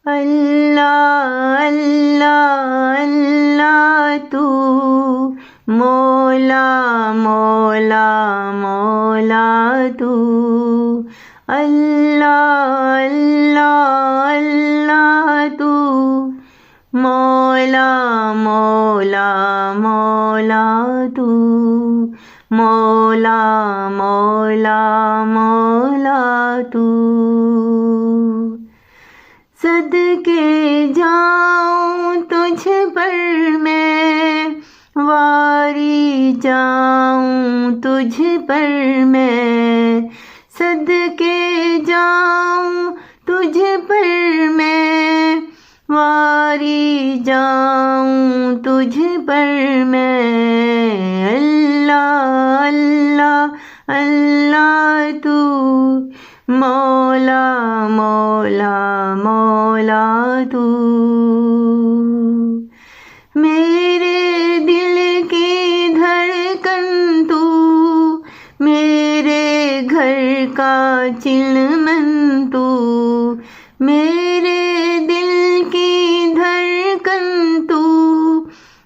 اللہ اللہ اللہ تو مولا مولا مولا تو اللہ اللہ اللہ تو مولا مولا مولا تو مولا مولا مولا تو صدقے جاؤں تجھ پر میں واری جاؤں تجھ پر میں صدقے جاؤں تجھ پر میں واری جاؤں تجھ پر میں اللہ اللہ اللہ تو مولا مولا مولا تو میرے دل کی دھڑکن تو میرے گھر کا چلمن تو میرے دل کی دھڑکن تو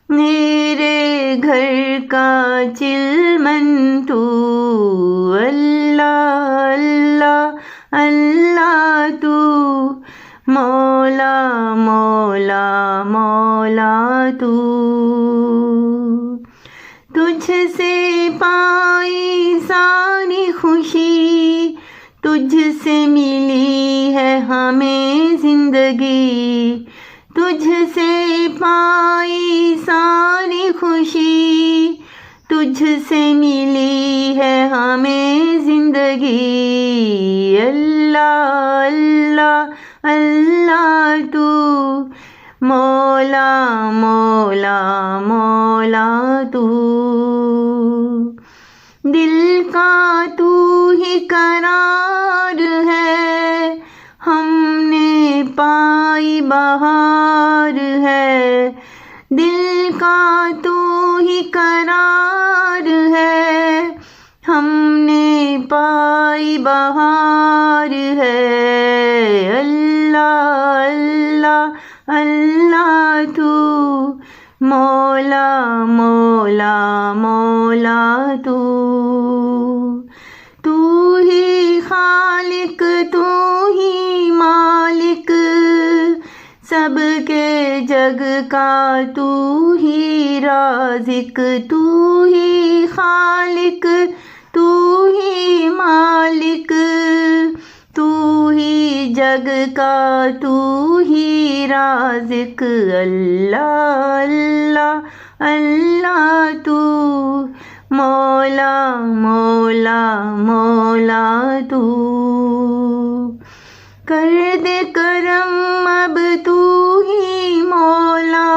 میرے گھر کا چلمن تو اللہ اللہ اللہ تو مولا مولا مولا تو تجھ سے پائی ساری خوشی تجھ سے ملی ہے ہمیں زندگی تجھ سے پائی ساری خوشی تجھ سے ملی ہے ہمیں زندگی اللہ اللہ اللہ تو مولا مولا مولا تو دل کا تو ہی قرار ہے ہم نے پائی بہار ہے دل کا تو ہی قرار ہے ہم نے پائی بہار ہے اللہ اللہ اللہ تو مولا مولا مولا تو ہی خالق تو ہی مالک سب کے جگ کا تو ہی رازق تو ہی خالق تو ہی مالک تو ہی جگ کا تو ہی رازق اللہ اللہ اللہ تو مولا مولا مولا تو کر دے کرم اب تو ہی مولا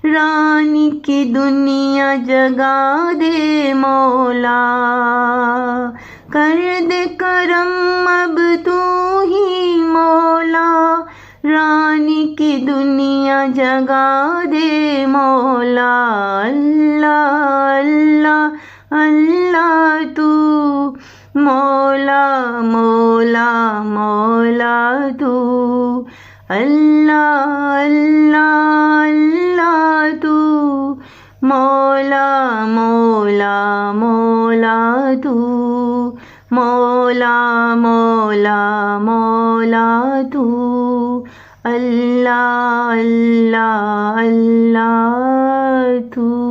رانی کی دنیا جگا دے مولا کر دے کرم اب تو ہی مولا رانی کی دنیا جگا دے مولا اللہ اللہ اللہ تو مولا مولا مولا تو اللہ اللہ اللہ تو مولا مولا مولا تو مولا مولا مولا تو اللہ اللہ اللہ تو